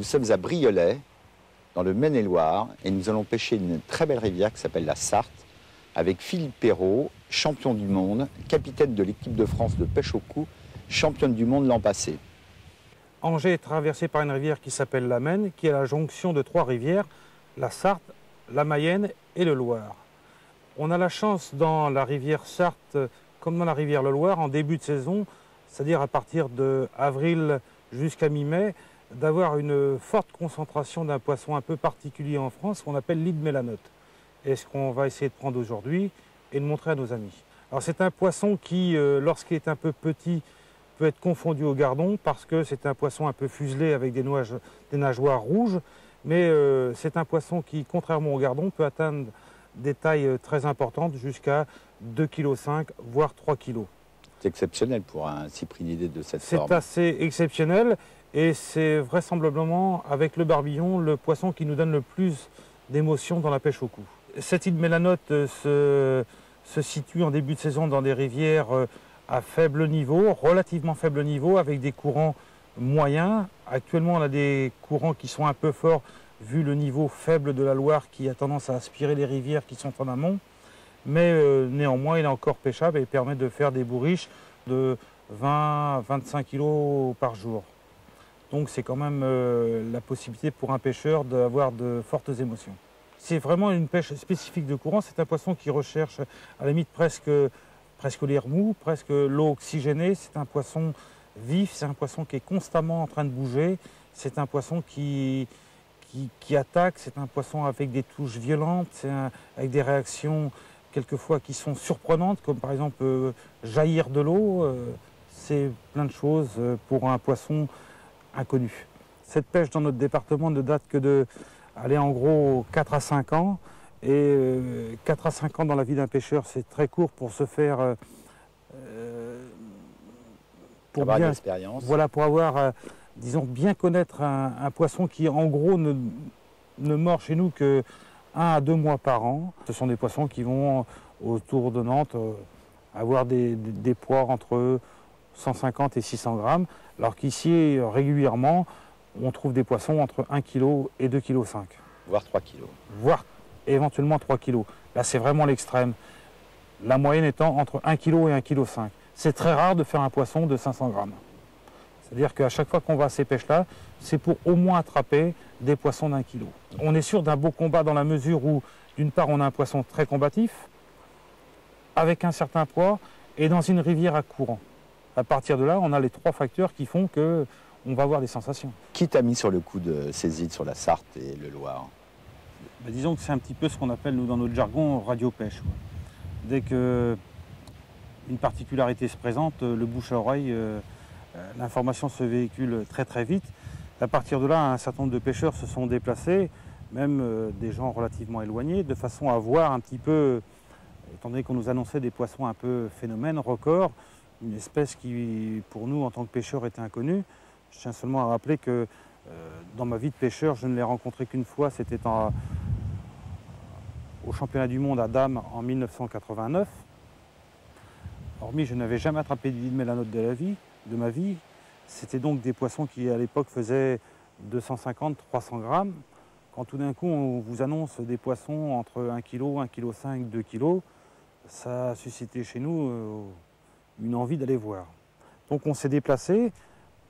Nous sommes à Briolet, dans le Maine-et-Loire, et nous allons pêcher une très belle rivière qui s'appelle la Sarthe, avec Philippe Perrault, champion du monde, capitaine de l'équipe de France de pêche au coup, championne du monde l'an passé. Angers est traversé par une rivière qui s'appelle la Maine, qui est la jonction de trois rivières, la Sarthe, la Mayenne et le Loir. On a la chance dans la rivière Sarthe, comme dans la rivière le Loir, en début de saison, c'est-à-dire à partir d'avril jusqu'à mi-mai, d'avoir une forte concentration d'un poisson un peu particulier en France, qu'on appelle l'hydre mélanote. Et ce qu'on va essayer de prendre aujourd'hui et de montrer à nos amis. Alors c'est un poisson qui, lorsqu'il est un peu petit, peut être confondu au gardon parce que c'est un poisson un peu fuselé avec des nageoires rouges, mais c'est un poisson qui, contrairement au gardon, peut atteindre des tailles très importantes jusqu'à 2,5 kg, voire 3 kg. C'est exceptionnel pour un cyprinidé de cette forme. C'est assez exceptionnel et c'est vraisemblablement, avec le barbillon, le poisson qui nous donne le plus d'émotion dans la pêche au coup. Cette hydre mélanote se situe en début de saison dans des rivières à faible niveau, relativement faible niveau, avec des courants moyens. Actuellement, on a des courants qui sont un peu forts, vu le niveau faible de la Loire qui a tendance à aspirer les rivières qui sont en amont. Mais néanmoins, il est encore pêchable et permet de faire des bourriches de 20-25 kg par jour. Donc c'est quand même la possibilité pour un pêcheur d'avoir de fortes émotions. C'est vraiment une pêche spécifique de courant. C'est un poisson qui recherche à la limite presque l'air mou, presque l'eau oxygénée. C'est un poisson vif, c'est un poisson qui est constamment en train de bouger. C'est un poisson qui attaque, c'est un poisson avec des touches violentes, avec des réactions quelquefois qui sont surprenantes, comme par exemple jaillir de l'eau. C'est plein de choses pour un poisson inconnu. Cette pêche dans notre département ne date que de, allez, en gros 4 à 5 ans. Et 4 à 5 ans dans la vie d'un pêcheur, c'est très court pour se faire... pour avoir de l'expérience. Voilà, pour avoir, disons, bien connaître un poisson qui, en gros, ne mord chez nous que 1 à 2 mois par an. Ce sont des poissons qui vont, autour de Nantes, avoir des poids entre 150 et 600 grammes, alors qu'ici, régulièrement, on trouve des poissons entre 1 kg et 2,5 kg. Voire 3 kg. Voire éventuellement 3 kg. Là, c'est vraiment l'extrême. La moyenne étant entre 1 kg et 1,5 kg. C'est très rare de faire un poisson de 500 grammes. C'est-à-dire qu'à chaque fois qu'on va à ces pêches-là, c'est pour au moins attraper des poissons d'1 kg. On est sûr d'un beau combat dans la mesure où, d'une part, on a un poisson très combatif, avec un certain poids, et dans une rivière à courant. À partir de là, on a les 3 facteurs qui font qu'on va avoir des sensations. Qui t'a mis sur le coup de ces îles sur la Sarthe et le Loir? Ben, disons que c'est un petit peu ce qu'on appelle, nous, dans notre jargon, radio-pêche. Dès qu'une particularité se présente, le bouche à oreille, l'information se véhicule très très vite. À partir de là, un certain nombre de pêcheurs se sont déplacés, même des gens relativement éloignés, de façon à voir un petit peu, étant donné qu'on nous annonçait des poissons un peu phénomènes, records, une espèce qui, pour nous, en tant que pêcheurs, était inconnue. Je tiens seulement à rappeler que dans ma vie de pêcheur, je ne l'ai rencontré qu'une fois, c'était au championnat du monde à Dames en 1989. Hormis, je n'avais jamais attrapé d'hydre mélanote de ma vie. C'était donc des poissons qui, à l'époque, faisaient 250-300 grammes. Quand tout d'un coup, on vous annonce des poissons entre 1 kg, 1,5 kg, 2 kg, ça a suscité chez nous une envie d'aller voir. Donc on s'est déplacé.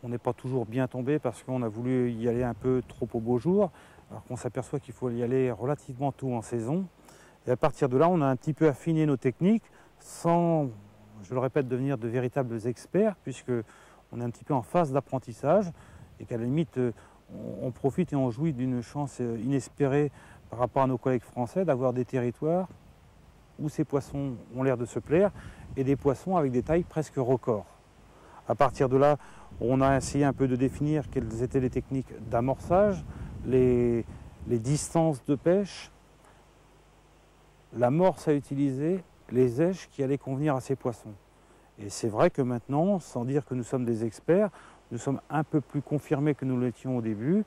On n'est pas toujours bien tombé parce qu'on a voulu y aller un peu trop au beau jour, alors qu'on s'aperçoit qu'il faut y aller relativement tôt en saison. Et à partir de là, on a un petit peu affiné nos techniques sans, je le répète, devenir de véritables experts, puisqu'on est un petit peu en phase d'apprentissage et qu'à la limite, on profite et on jouit d'une chance inespérée par rapport à nos collègues français d'avoir des territoires où ces poissons ont l'air de se plaire et des poissons avec des tailles presque records. À partir de là, on a essayé un peu de définir quelles étaient les techniques d'amorçage, les distances de pêche, l'amorce à utiliser, les èches qui allaient convenir à ces poissons. Et c'est vrai que maintenant, sans dire que nous sommes des experts, nous sommes un peu plus confirmés que nous l'étions au début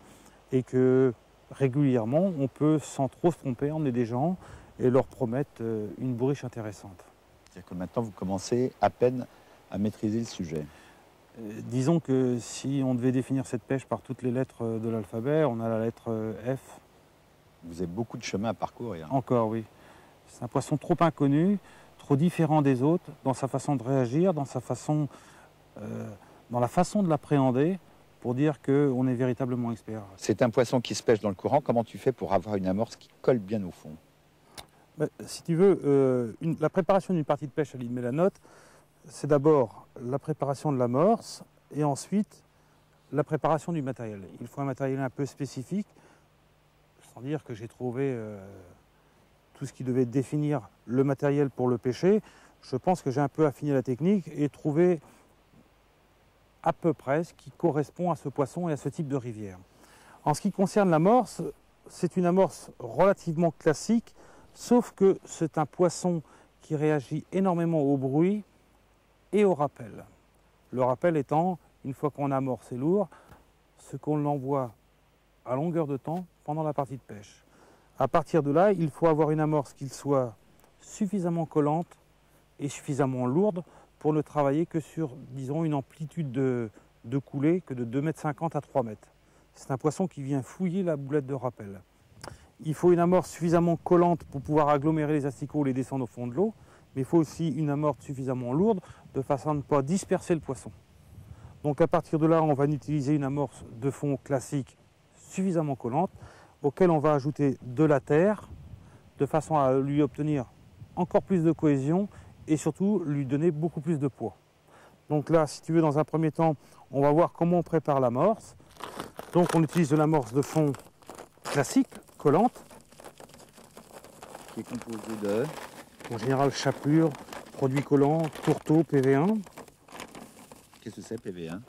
et que régulièrement, on peut sans trop se tromper emmener des gens et leur promettre une bourriche intéressante. C'est-à-dire que maintenant, vous commencez à peine à maîtriser le sujet. Disons que si on devait définir cette pêche par toutes les lettres de l'alphabet, on a la lettre F. Vous avez beaucoup de chemin à parcourir. Encore, oui. C'est un poisson trop inconnu, trop différent des autres, dans sa façon de réagir, dans la façon de l'appréhender, pour dire qu'on est véritablement expert. C'est un poisson qui se pêche dans le courant. Comment tu fais pour avoir une amorce qui colle bien au fond? Si tu veux, la préparation d'une partie de pêche à l'île Mélanote, c'est d'abord la préparation de l'amorce et ensuite la préparation du matériel. Il faut un matériel un peu spécifique, sans dire que j'ai trouvé tout ce qui devait définir le matériel pour le pêcher. Je pense que j'ai un peu affiné la technique et trouvé à peu près ce qui correspond à ce poisson et à ce type de rivière. En ce qui concerne l'amorce, c'est une amorce relativement classique, sauf que c'est un poisson qui réagit énormément au bruit et au rappel. Le rappel étant, une fois qu'on amorce c'est lourd, ce qu'on l'envoie à longueur de temps pendant la partie de pêche. À partir de là, il faut avoir une amorce qui soit suffisamment collante et suffisamment lourde pour ne travailler que sur, disons, une amplitude de coulée que de 2,50 m à 3 m. C'est un poisson qui vient fouiller la boulette de rappel. Il faut une amorce suffisamment collante pour pouvoir agglomérer les asticots ou les descendre au fond de l'eau, mais il faut aussi une amorce suffisamment lourde de façon à ne pas disperser le poisson. Donc à partir de là, on va utiliser une amorce de fond classique suffisamment collante, auquel on va ajouter de la terre, de façon à lui obtenir encore plus de cohésion et surtout lui donner beaucoup plus de poids. Donc là, si tu veux, dans un premier temps, on va voir comment on prépare l'amorce. Donc on utilise de l'amorce de fond classique, collante. Qui est composée de? En général, chapelure, produits collants, tourteau, PV1. Qu'est-ce que c'est, PV1?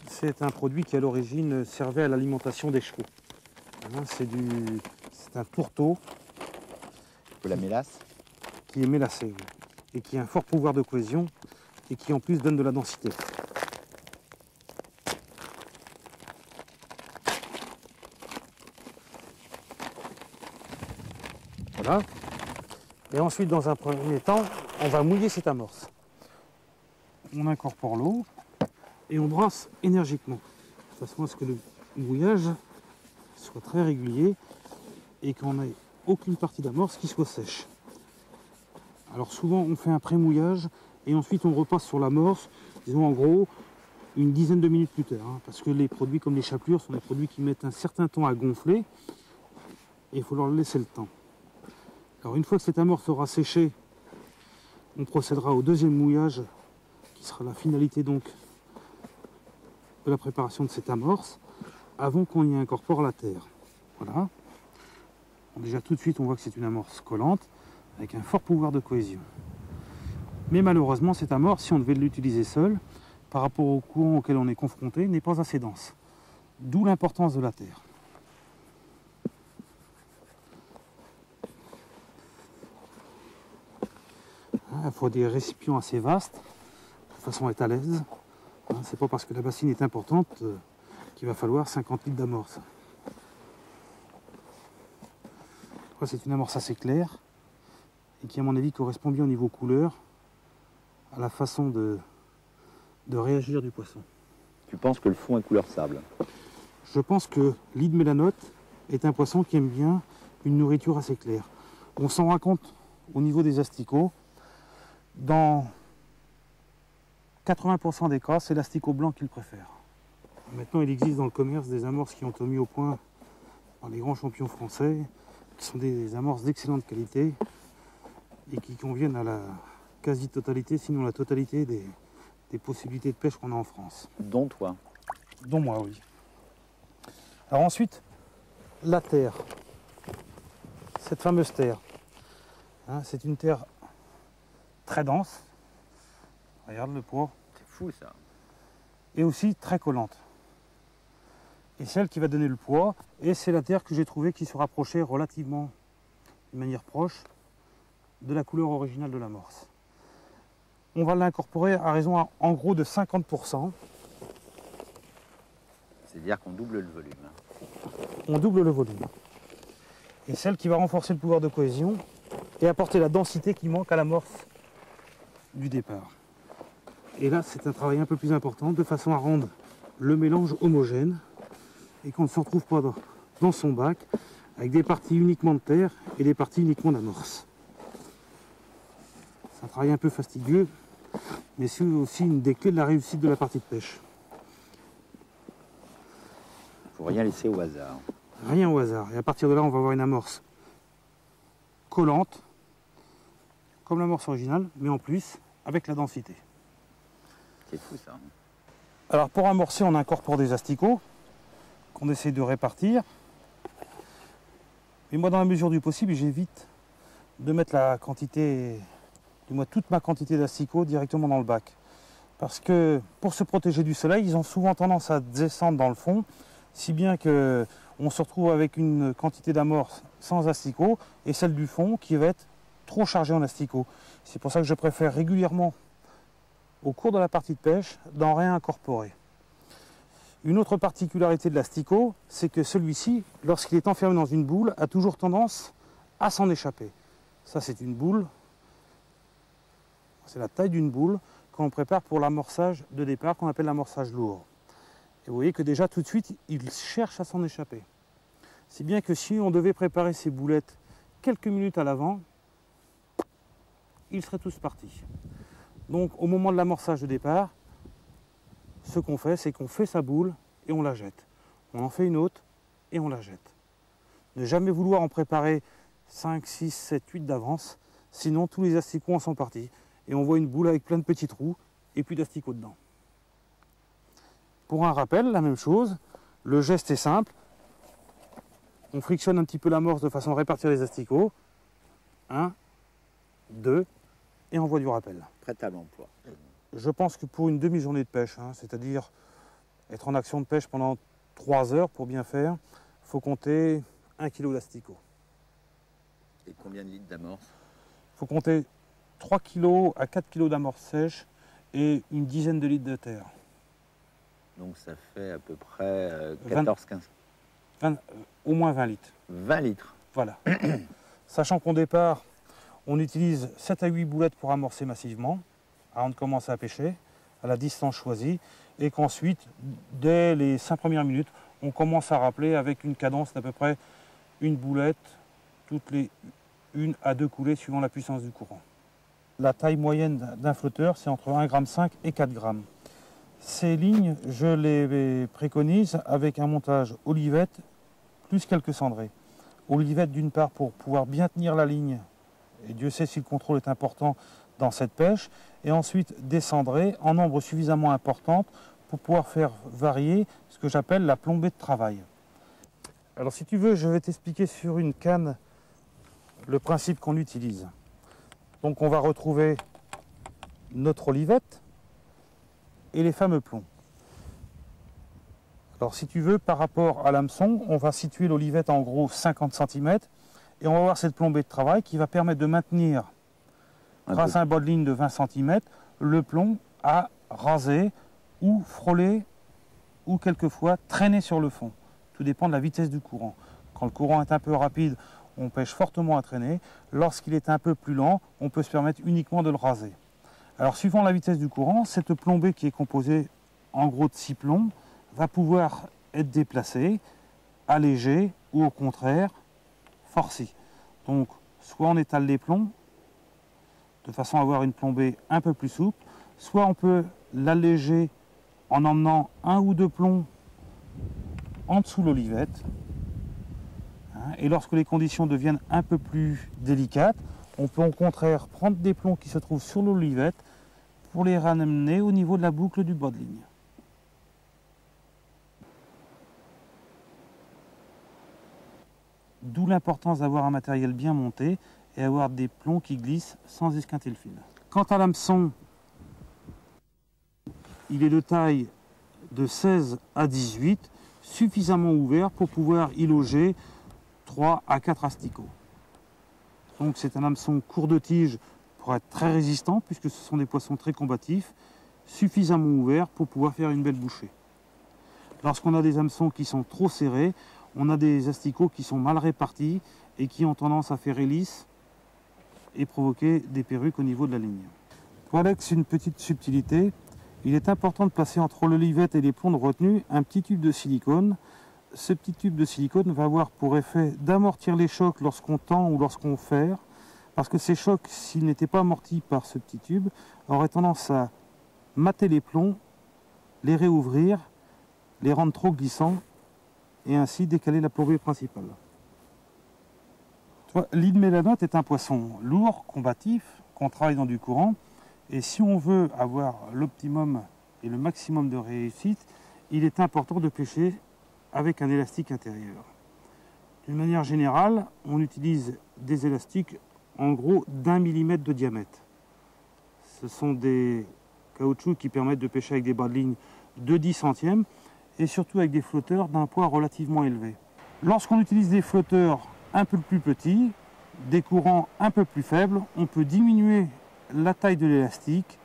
C'est un produit qui à l'origine servait à l'alimentation des chevaux. C'est un tourteau. De la mélasse? Qui est mélacé, oui, et qui a un fort pouvoir de cohésion et qui en plus donne de la densité. Voilà. Et ensuite, dans un premier temps, on va mouiller cette amorce. On incorpore l'eau et on brosse énergiquement, de façon à ce que le mouillage soit très régulier et qu'on n'ait aucune partie d'amorce qui soit sèche. Alors souvent on fait un pré-mouillage et ensuite on repasse sur l'amorce, disons en gros une dizaine de minutes plus tard, parce que les produits comme les chapelures sont des produits qui mettent un certain temps à gonfler et il faut leur laisser le temps. Alors une fois que cette amorce aura séché, on procédera au deuxième mouillage qui sera la finalité donc de la préparation de cette amorce avant qu'on y incorpore la terre. Voilà. Bon, déjà tout de suite on voit que c'est une amorce collante avec un fort pouvoir de cohésion. Mais malheureusement, cette amorce, si on devait l'utiliser seule, par rapport au courant auquel on est confronté, n'est pas assez dense. D'où l'importance de la terre. Il faut des récipients assez vastes, de façon à être à l'aise. C'est pas parce que la bassine est importante qu'il va falloir 50 litres d'amorce. C'est une amorce assez claire, et qui à mon avis correspond bien au niveau couleur, à la façon de réagir du poisson. Tu penses que le fond est couleur sable? Je pense que l'île Mélanote est un poisson qui aime bien une nourriture assez claire. On s'en rend compte au niveau des asticots. Dans 80% des cas, c'est l'asticot blanc qu'il préfère. Maintenant, il existe dans le commerce des amorces qui ont été mises au point par les grands champions français, qui sont des amorces d'excellente qualité, et qui conviennent à la quasi-totalité, sinon la totalité des possibilités de pêche qu'on a en France. Dont toi? Dont moi, oui. Alors ensuite, la terre. Cette fameuse terre. C'est une terre très dense. Regarde le poids. C'est fou ça. Et aussi très collante. Et celle qui va donner le poids, et c'est la terre que j'ai trouvée qui se rapprochait relativement, de manière proche, de la couleur originale de l'amorce. On va l'incorporer à raison en gros de 50%. C'est-à-dire qu'on double le volume. On double le volume. Et celle qui va renforcer le pouvoir de cohésion et apporter la densité qui manque à l'amorce du départ. Et là, c'est un travail un peu plus important, de façon à rendre le mélange homogène et qu'on ne se retrouve pas dans son bac avec des parties uniquement de terre et des parties uniquement d'amorce. C'est un travail un peu fastidieux, mais c'est aussi une des clés de la réussite de la partie de pêche. Il ne faut rien laisser au hasard. Rien au hasard. Et à partir de là, on va avoir une amorce collante, comme l'amorce originale, mais en plus, avec la densité. C'est fou ça. Alors pour amorcer, on incorpore des asticots qu'on essaie de répartir. Mais moi, dans la mesure du possible, j'évite de mettre la quantité, du moins toute ma quantité d'asticots directement dans le bac. Parce que pour se protéger du soleil, ils ont souvent tendance à descendre dans le fond, si bien qu'on se retrouve avec une quantité d'amorce sans asticots et celle du fond qui va être trop chargée en asticots. C'est pour ça que je préfère régulièrement, au cours de la partie de pêche, d'en réincorporer. Une autre particularité de l'asticot, c'est que celui-ci, lorsqu'il est enfermé dans une boule, a toujours tendance à s'en échapper. Ça, c'est une boule. C'est la taille d'une boule qu'on prépare pour l'amorçage de départ, qu'on appelle l'amorçage lourd. Et vous voyez que déjà, tout de suite, il cherche à s'en échapper. Si bien que si on devait préparer ces boulettes quelques minutes à l'avant, ils seraient tous partis. Donc, au moment de l'amorçage de départ, ce qu'on fait, c'est qu'on fait sa boule et on la jette. On en fait une autre et on la jette. Ne jamais vouloir en préparer 5, 6, 7, 8 d'avance, sinon tous les asticots en sont partis. Et on voit une boule avec plein de petits trous et plus d'asticots dedans. Pour un rappel, la même chose, le geste est simple. On frictionne un petit peu l'amorce de façon à répartir les asticots. 1, 2, et on voit du rappel. Prêt à l'emploi. Je pense que pour une demi-journée de pêche, c'est-à-dire être en action de pêche pendant 3 heures pour bien faire, il faut compter 1 kg d'asticots. Et combien de litres d'amorce? Il faut compter 3 kg à 4 kg d'amorce sèche et une dizaine de litres de terre. Donc ça fait à peu près 14-15. Au moins 20 litres. 20 litres. Voilà. Sachant qu'au départ, on utilise 7 à 8 boulettes pour amorcer massivement, avant de commencer à pêcher, à la distance choisie, et qu'ensuite, dès les 5 premières minutes, on commence à rappeler avec une cadence d'à peu près une boulette toutes les 1 à 2 coulées suivant la puissance du courant. La taille moyenne d'un flotteur, c'est entre 1,5 g et 4 g. Ces lignes, je les préconise avec un montage olivette plus quelques cendrées. Olivette d'une part pour pouvoir bien tenir la ligne, et Dieu sait si le contrôle est important dans cette pêche, et ensuite des cendrées en nombre suffisamment important pour pouvoir faire varier ce que j'appelle la plombée de travail. Alors si tu veux, je vais t'expliquer sur une canne le principe qu'on utilise. Donc on va retrouver notre olivette et les fameux plombs. Alors si tu veux, par rapport à l'hameçon, on va situer l'olivette en gros 50 cm et on va avoir cette plombée de travail qui va permettre de maintenir, grâce à un bas de ligne de 20 cm, le plomb à raser ou frôler ou quelquefois traîner sur le fond. Tout dépend de la vitesse du courant. Quand le courant est un peu rapide, on pêche fortement à traîner. Lorsqu'il est un peu plus lent, on peut se permettre uniquement de le raser. Alors suivant la vitesse du courant, cette plombée qui est composée en gros de 6 plombs va pouvoir être déplacée, allégée ou au contraire forcée. Donc soit on étale les plombs de façon à avoir une plombée un peu plus souple, soit on peut l'alléger en emmenant 1 ou 2 plombs en dessous de l'olivette. Et lorsque les conditions deviennent un peu plus délicates, on peut au contraire prendre des plombs qui se trouvent sur l'olivette pour les ramener au niveau de la boucle du bas de ligne. D'où l'importance d'avoir un matériel bien monté et avoir des plombs qui glissent sans esquinter le fil. Quant à l'hameçon, il est de taille de 16 à 18, suffisamment ouvert pour pouvoir y loger 3 à 4 asticots. Donc c'est un hameçon court de tige pour être très résistant puisque ce sont des poissons très combatifs, suffisamment ouvert pour pouvoir faire une belle bouchée. Lorsqu'on a des hameçons qui sont trop serrés, on a des asticots qui sont mal répartis et qui ont tendance à faire hélice et provoquer des perruques au niveau de la ligne. Pour Alex, une petite subtilité, il est important de placer entre l'olivette et les plombs de retenue un petit tube de silicone. Ce petit tube de silicone va avoir pour effet d'amortir les chocs lorsqu'on tend ou lorsqu'on ferre, parce que ces chocs, s'ils n'étaient pas amortis par ce petit tube, auraient tendance à mater les plombs, les réouvrir, les rendre trop glissants et ainsi décaler la plomberie principale. L'île mélanote est un poisson lourd, combatif, qu'on travaille dans du courant, et si on veut avoir l'optimum et le maximum de réussite, il est important de pêcher avec un élastique intérieur. D'une manière générale, on utilise des élastiques en gros d'1 mm de diamètre. Ce sont des caoutchoucs qui permettent de pêcher avec des bas de ligne de 10 centièmes et surtout avec des flotteurs d'un poids relativement élevé. Lorsqu'on utilise des flotteurs un peu plus petits, des courants un peu plus faibles, on peut diminuer la taille de l'élastique.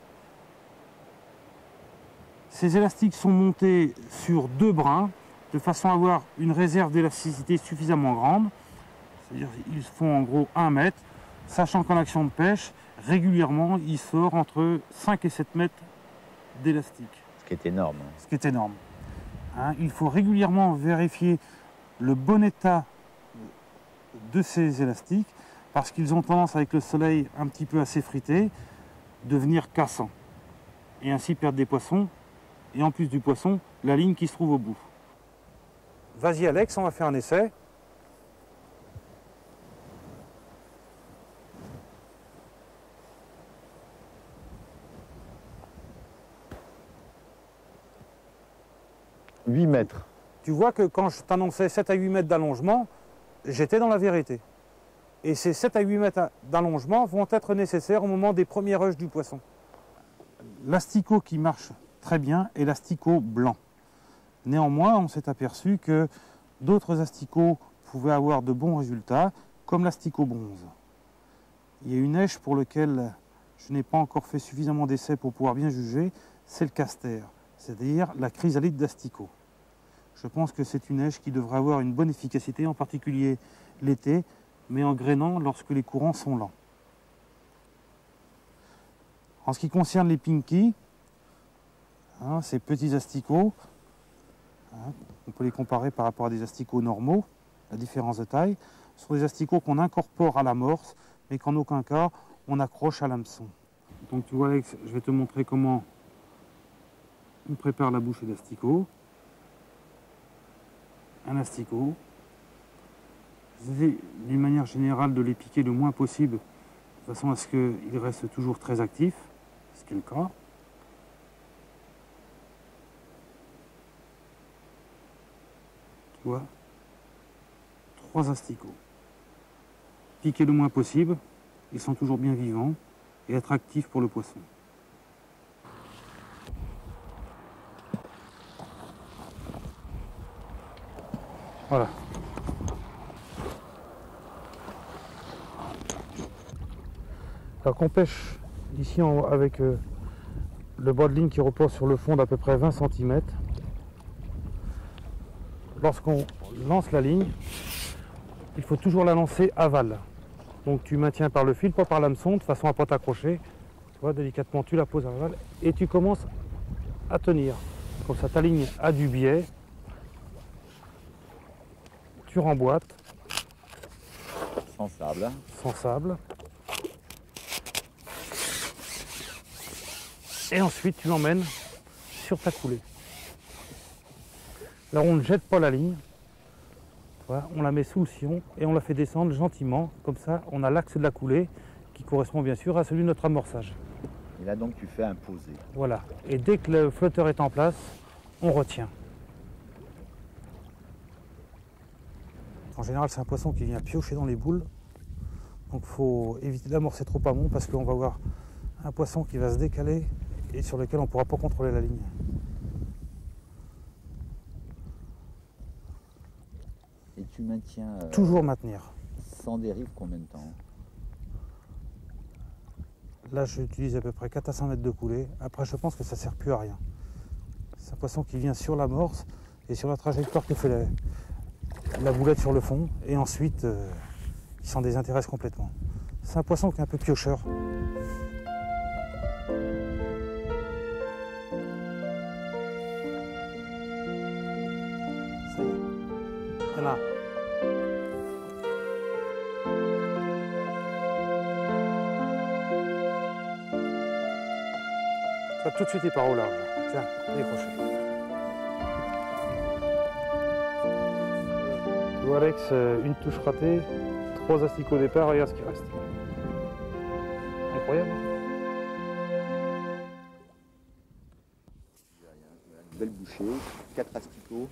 Ces élastiques sont montés sur 2 brins de façon à avoir une réserve d'élasticité suffisamment grande. C'est-à-dire qu'ils font en gros 1 mètre, sachant qu'en action de pêche, régulièrement, il sort entre 5 et 7 mètres d'élastique. Ce qui est énorme. Ce qui est énorme. Hein, il faut régulièrement vérifier le bon état de ces élastiques parce qu'ils ont tendance, avec le soleil un petit peu assez frité, devenir cassants et ainsi perdre des poissons et en plus du poisson, la ligne qui se trouve au bout. Vas-y Alex, on va faire un essai. « 8 mètres. Tu vois que quand je t'annonçais 7 à 8 mètres d'allongement, j'étais dans la vérité. Et ces 7 à 8 mètres d'allongement vont être nécessaires au moment des premiers rushs du poisson. L'asticot qui marche très bien est l'asticot blanc. Néanmoins, on s'est aperçu que d'autres asticots pouvaient avoir de bons résultats, comme l'asticot bronze. Il y a une neige pour laquelle je n'ai pas encore fait suffisamment d'essais pour pouvoir bien juger, c'est le castor, c'est-à-dire la chrysalide d'asticot. Je pense que c'est une neige qui devrait avoir une bonne efficacité, en particulier l'été, mais en grainant lorsque les courants sont lents. En ce qui concerne les pinky, ces petits asticots, on peut les comparer par rapport à des asticots normaux, la différence de taille. Ce sont des asticots qu'on incorpore à l'amorce, mais qu'en aucun cas on accroche à l'hameçon. Donc tu vois Alex, je vais te montrer comment on prépare la bouchée d'asticot. Un asticot. J'essaie d'une manière générale de les piquer le moins possible, de façon à ce qu'ils restent toujours très actifs, ce qui est le cas. Tu vois, 3 asticots. Piquer le moins possible, ils sont toujours bien vivants et attractifs pour le poisson. Voilà. Alors qu'on pêche ici avec le bas de ligne qui repose sur le fond d'à peu près 20 cm. Lorsqu'on lance la ligne, il faut toujours la lancer aval. Donc tu maintiens par le fil, pas par l'hameçon, de façon à ne pas t'accrocher. Tu vois, délicatement tu la poses aval et tu commences à tenir. Comme ça ta ligne a du biais. Tu remboîtes. Sans sable. Sans sable. Et ensuite tu l'emmènes sur ta coulée. Là on ne jette pas la ligne. Voilà, on la met sous le sillon et on la fait descendre gentiment. Comme ça on a l'axe de la coulée qui correspond bien sûr à celui de notre amorçage. Et là donc tu fais un posé. Voilà. Et dès que le flotteur est en place, on retient. En général c'est un poisson qui vient piocher dans les boules. Donc il faut éviter d'amorcer trop amont parce qu'on va avoir un poisson qui va se décaler et sur lequel on ne pourra pas contrôler la ligne. Et tu maintiens... Toujours maintenir. Sans dérive combien de temps? Là j'utilise à peu près 4 à 5 mètres de coulée. Après je pense que ça ne sert plus à rien. C'est un poisson qui vient sur l'amorce et sur la trajectoire que fait la boulette sur le fond. Et ensuite il s'en désintéresse complètement. C'est un poisson qui est un peu piocheur. maintenant. Ça, tout de suite, il part au large. Tiens, décroché. Tu vois, Alex, une touche ratée, 3 asticots au départ, regarde ce qui reste. Incroyable. Une belle bouchée, 4 asticots.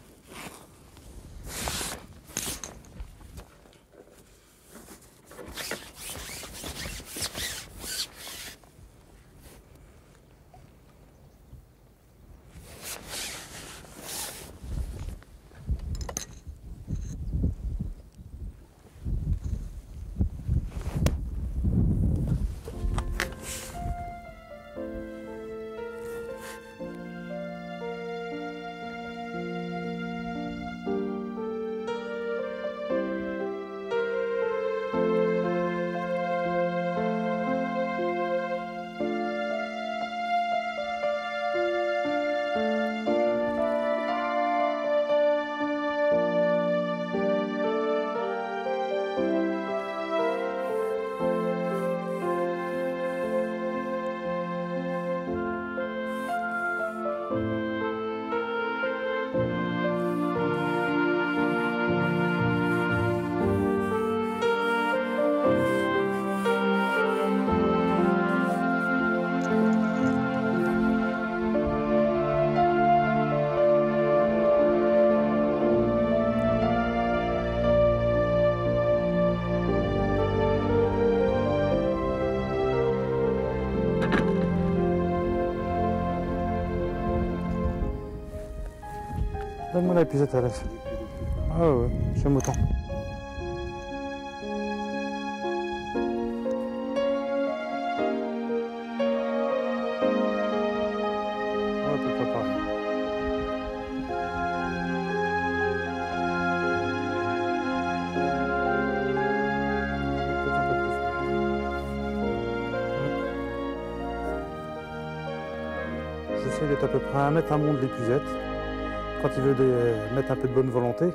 Donne-moi la épuisette, Alex. Ah ouais, j'aime autant. Ouais, à peu près pareil. Peut-être un peu plus. J'essaie d'être à peu près à 1 mètre amont de l'épuisette. Quand il veut mettre un peu de bonne volonté.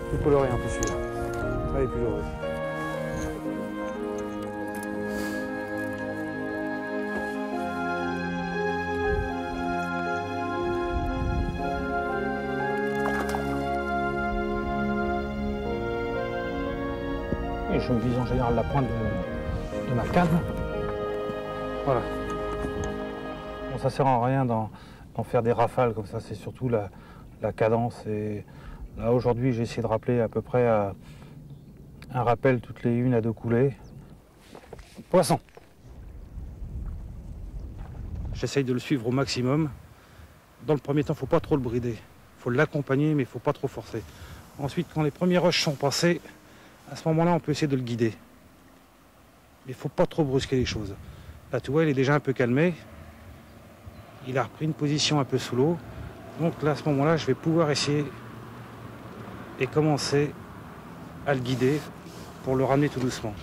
Plus coloré un peu celui-là. Ah, il est plus coloré. Et je vise en général la pointe de ma canne. Voilà. Bon, ça sert à rien d'en faire des rafales comme ça, c'est surtout la cadence. Et là aujourd'hui j'ai essayé de rappeler à peu près un rappel toutes les 1 à 2 coulées. Poisson. J'essaye de le suivre au maximum. Dans le premier temps, il ne faut pas trop le brider. Il faut l'accompagner, mais il ne faut pas trop forcer. Ensuite, quand les premiers rushs sont passés, à ce moment-là, on peut essayer de le guider. Il ne faut pas trop brusquer les choses. Là, tu vois, il est déjà un peu calmé. Il a repris une position un peu sous l'eau. Donc là, à ce moment-là, je vais pouvoir essayer et commencer à le guider pour le ramener tout doucement.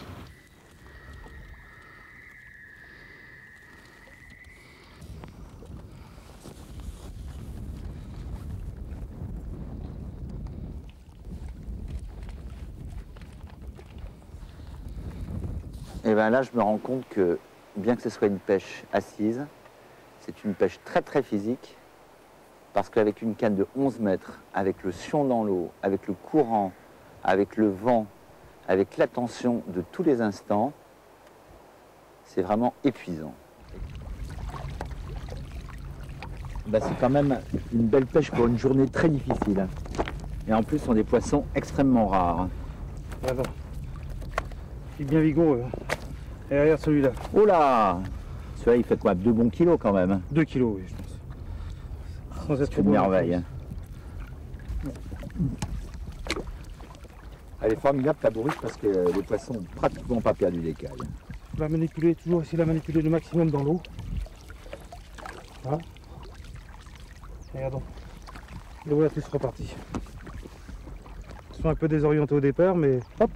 Et bien là, je me rends compte que, bien que ce soit une pêche assise, c'est une pêche très très physique, parce qu'avec une canne de 11 mètres, avec le sion dans l'eau, avec le courant, avec le vent, avec la tension de tous les instants, c'est vraiment épuisant. Ben, c'est quand même une belle pêche pour une journée très difficile. Et en plus, ce sont des poissons extrêmement rares. Voilà. Il est bien vigoureux. Et regarde celui-là. Oh là! Celui-là, il fait quoi? 2 bons kilos quand même. 2 kilos, oui, je pense. Sans être C'est une merveille. Elle est formidable ta bourriche parce que les poissons n'ont pratiquement pas perdu l'écaille. La manipuler, toujours essayer de la manipuler le maximum dans l'eau. Voilà. Regardons. Et voilà, tout sera parti. Ils sont un peu désorientés au départ, mais hop,